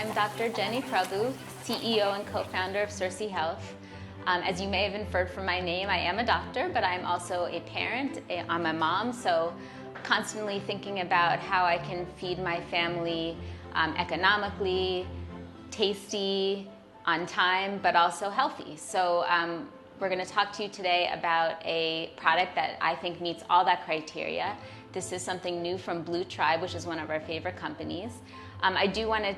I'm Dr. Jenny Prabhu, CEO and co-founder of Circee Health. As you may have inferred from my name, I am a doctor, but I'm also a parent. I'm a mom, so constantly thinking about how I can feed my family economically, tasty, on time, but also healthy. So we're going to talk to you today about a product that I think meets all that criteria. This is something new from Blue Tribe, which is one of our favorite companies. I do want to,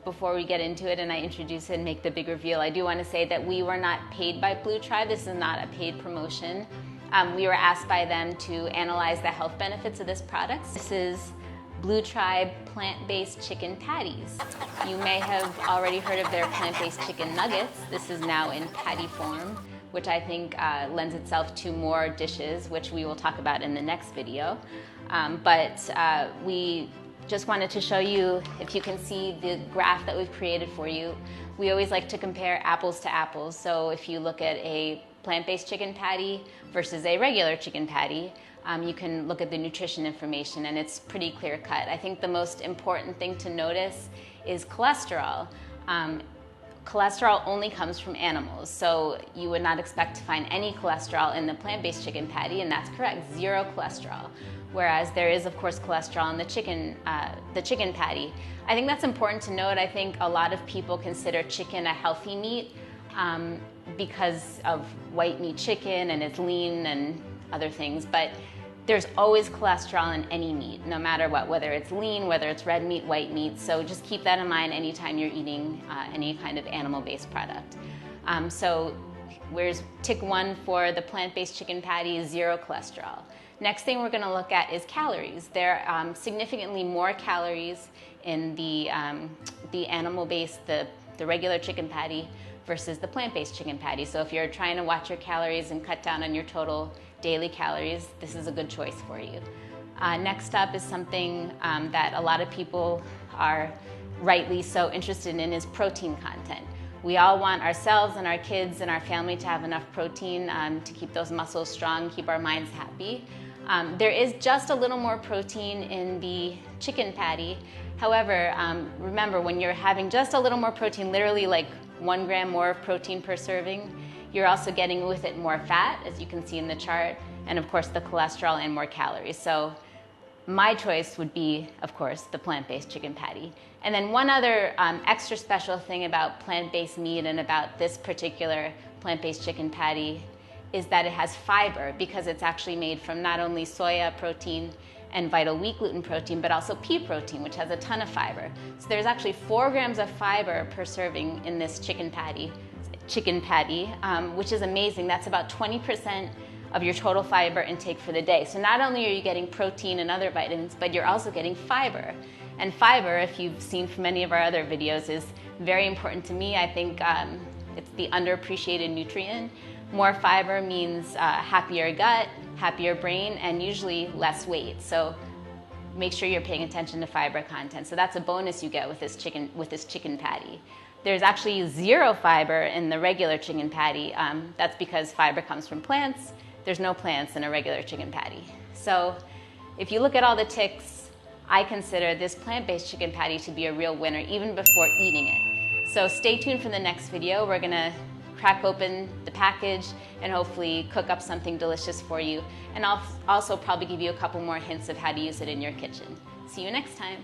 before we get into it and I introduce it and make the big reveal, I do want to say that we were not paid by Blue Tribe. This is not a paid promotion. We were asked by them to analyze the health benefits of this product. This is Blue Tribe plant-based chicken patties. You may have already heard of their plant-based chicken nuggets. This is now in patty form, which I think lends itself to more dishes, which we will talk about in the next video. We just wanted to show you, if you can see the graph that we've created for you. We always like to compare apples to apples. So if you look at a plant-based chicken patty versus a regular chicken patty, you can look at the nutrition information and it's pretty clear cut. I think the most important thing to notice is cholesterol. Cholesterol only comes from animals, so you would not expect to find any cholesterol in the plant-based chicken patty, and that's correct, 0 cholesterol. Whereas there is, of course, cholesterol in the chicken patty. I think that's important to note. I think a lot of people consider chicken a healthy meat because of white meat chicken and it's lean and other things, but there's always cholesterol in any meat, no matter what, whether it's lean, whether it's red meat, white meat. So just keep that in mind anytime you're eating any kind of animal-based product. So where's tick 1 for the plant-based chicken patty is 0 cholesterol. Next thing we're gonna look at is calories. There are significantly more calories in the animal-based, the regular chicken patty versus the plant-based chicken patty. So if you're trying to watch your calories and cut down on your total daily calories, this is a good choice for you. Next up is something that a lot of people are rightly so interested in is protein content. We all want ourselves and our kids and our family to have enough protein to keep those muscles strong, keep our minds happy. There is just a little more protein in the chicken patty. However, remember, when you're having just a little more protein, literally like 1 gram more of protein per serving, you're also getting with it more fat, as you can see in the chart, and of course the cholesterol and more calories. So my choice would be, of course, the plant-based chicken patty. And then one other extra special thing about plant-based meat and about this particular plant-based chicken patty is that it has fiber, because it's actually made from not only soya protein and vital wheat gluten protein, but also pea protein, which has a ton of fiber. So there's actually 4 grams of fiber per serving in this chicken patty, which is amazing. That's about 20% of your total fiber intake for the day. So not only are you getting protein and other vitamins, but you're also getting fiber. And fiber, if you've seen from many of our other videos, is very important to me. I think it's the underappreciated nutrient. More fiber means happier gut, happier brain, and usually less weight. So make sure you're paying attention to fiber content. So that's a bonus you get with this chicken patty. There's actually 0 fiber in the regular chicken patty. That's because fiber comes from plants. There's no plants in a regular chicken patty. So if you look at all the ticks, I consider this plant-based chicken patty to be a real winner even before eating it. So stay tuned for the next video. We're gonna crack open the package and hopefully cook up something delicious for you. And I'll also probably give you a couple more hints of how to use it in your kitchen. See you next time.